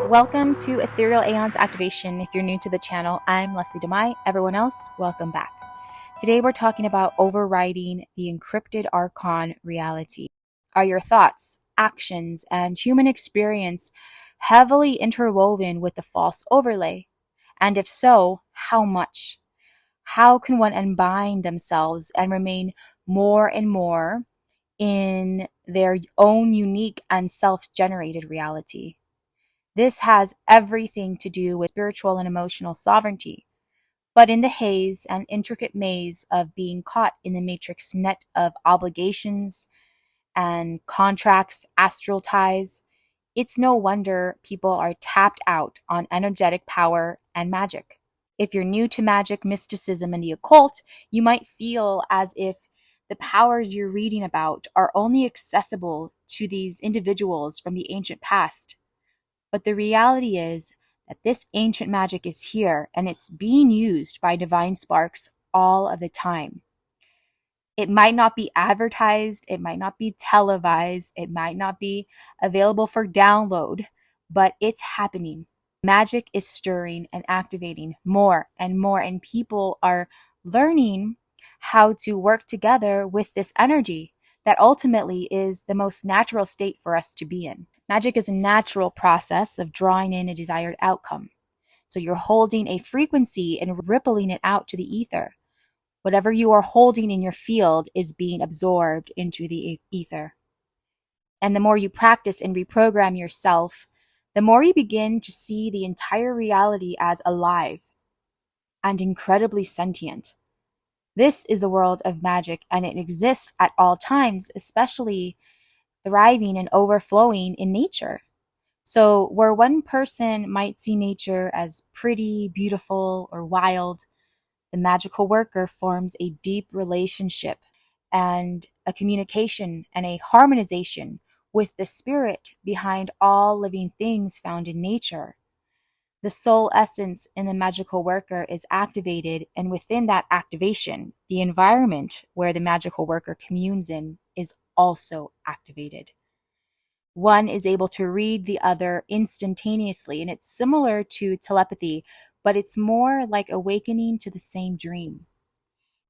Welcome to Ethereal Aeons activation. If you're new to the channel, I'm Lesly Damai. Everyone else, welcome back. Today we're talking about overriding the encrypted Archon reality. Are your thoughts, actions, and human experience heavily interwoven with the false overlay? And if so, how much? How can one unbind themselves and remain more and more in their own unique and self-generated reality? This has everything to do with spiritual and emotional sovereignty. But in the haze and intricate maze of being caught in the matrix net of obligations and contracts, astral ties, it's no wonder people are tapped out on energetic power and magic. If you're new to magic, mysticism, and the occult, you might feel as if the powers you're reading about are only accessible to these individuals from the ancient past. But the reality is that this ancient magic is here and it's being used by divine sparks all of the time. It might not be advertised, it might not be televised, it might not be available for download, but it's happening. Magic is stirring and activating more and more, and people are learning how to work together with this energy that ultimately is the most natural state for us to be in. Magic is a natural process of drawing in a desired outcome. So you're holding a frequency and rippling it out to the ether. Whatever you are holding in your field is being absorbed into the ether. And the more you practice and reprogram yourself, the more you begin to see the entire reality as alive and incredibly sentient. This is a world of magic, and it exists at all times, especially thriving and overflowing in nature. So where one person might see nature as pretty, beautiful, or wild, the magical worker forms a deep relationship and a communication and a harmonization with the spirit behind all living things found in nature. The soul essence in the magical worker is activated, and within that activation, the environment where the magical worker communes in is also activated. One is able to read the other instantaneously, and it's similar to telepathy, but it's more like awakening to the same dream.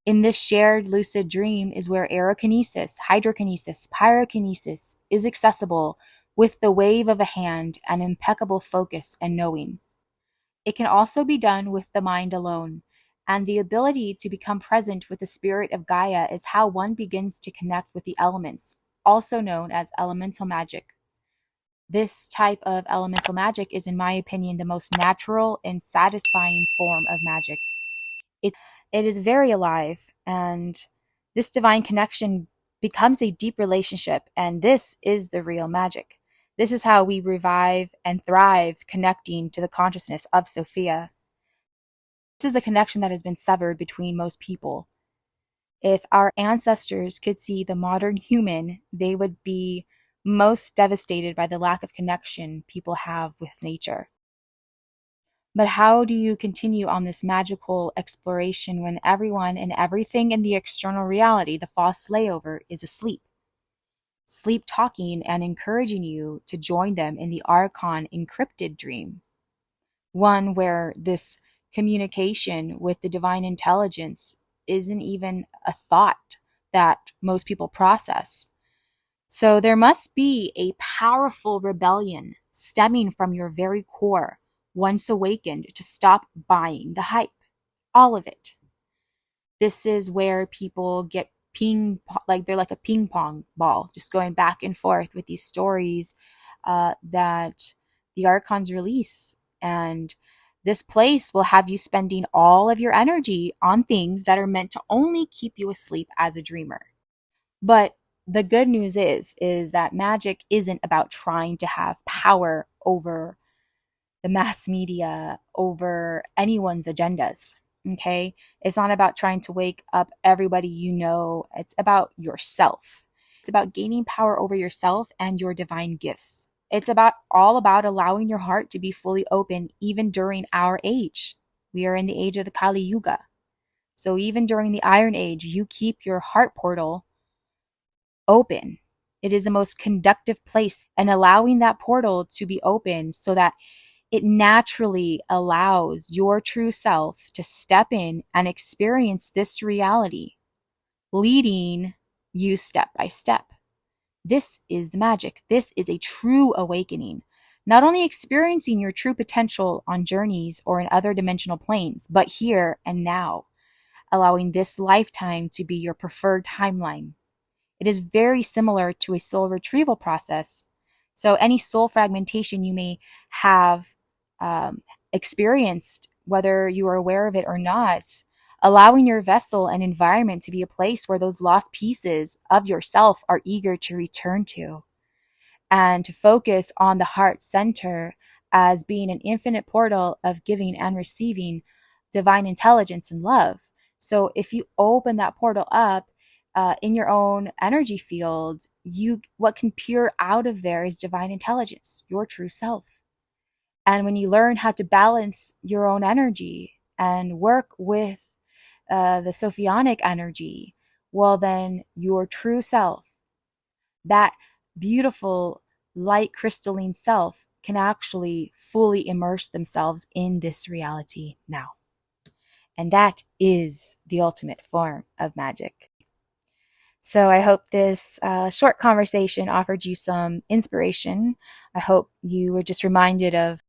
In this shared lucid dream is where aerokinesis, hydrokinesis, pyrokinesis is accessible with the wave of a hand and impeccable focus and knowing. It can also be done with the mind alone, and the ability to become present with the spirit of Gaia is how one begins to connect with the elements, also known as elemental magic. This type of elemental magic is, in my opinion, the most natural and satisfying form of magic. It is very alive, and this divine connection becomes a deep relationship, and this is the real magic. This is how we revive and thrive, connecting to the consciousness of Sophia. This is a connection that has been severed between most people. If our ancestors could see the modern human, they would be most devastated by the lack of connection people have with nature. But how do you continue on this magical exploration when everyone and everything in the external reality, the false layover, is asleep? Sleep talking and encouraging you to join them in the Archon encrypted dream. One where this communication with the divine intelligence isn't even a thought that most people process. So there must be a powerful rebellion stemming from your very core, once awakened, to stop buying the hype. All of it. This is where people get they're like a ping pong ball, just going back and forth with these stories that the Archons release. And this place will have you spending all of your energy on things that are meant to only keep you asleep as a dreamer. But the good news is that magic isn't about trying to have power over the mass media, over anyone's agendas. Okay? It's not about trying to wake up everybody you know. It's about yourself. It's about gaining power over yourself and your divine gifts. It's all about allowing your heart to be fully open even during our age. We are in the age of the Kali Yuga. So even during the Iron Age, you keep your heart portal open. It is the most conductive place, and allowing that portal to be open so that it naturally allows your true self to step in and experience this reality, leading you step by step. This is the magic. This is a true awakening. Not only experiencing your true potential on journeys or in other dimensional planes, but here and now, allowing this lifetime to be your preferred timeline. It is very similar to a soul retrieval process. So any soul fragmentation you may have experienced, whether you are aware of it or not, allowing your vessel and environment to be a place where those lost pieces of yourself are eager to return to, and to focus on the heart center as being an infinite portal of giving and receiving divine intelligence and love. So if you open that portal up in your own energy field, what can peer out of there is divine intelligence, your true self. And when you learn how to balance your own energy and work with the Sophionic energy, well, then your true self, that beautiful light crystalline self, can actually fully immerse themselves in this reality now. And that is the ultimate form of magic. So I hope this short conversation offered you some inspiration. I hope you were just reminded of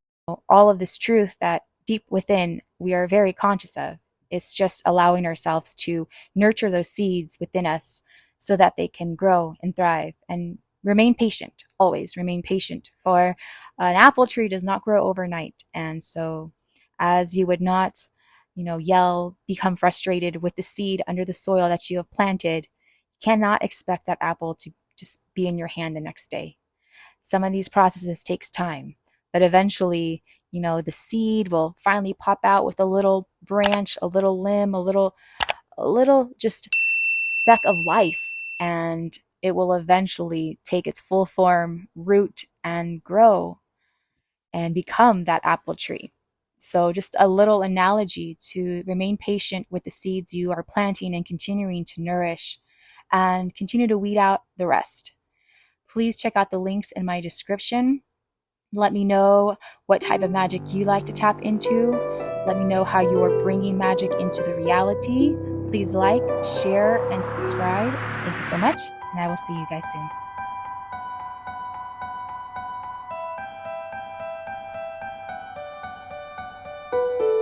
all of this truth that deep within we are very conscious of. It's just allowing ourselves to nurture those seeds within us so that they can grow and thrive, and remain patient. Always remain patient, for an apple tree does not grow overnight. And so as you would not, yell, become frustrated with the seed under the soil that you have planted, cannot expect that apple to just be in your hand the next day. Some of these processes takes time, but eventually, the seed will finally pop out with a little branch, a little limb, a little just speck of life, and it will eventually take its full form, root, and grow and become that apple tree. So just a little analogy to remain patient with the seeds you are planting and continuing to nourish, and continue to weed out the rest. Please check out the links in my description. Let me know what type of magic you like to tap into. Let me know how you are bringing magic into the reality. Please like, share, and subscribe. Thank you so much, and I will see you guys soon.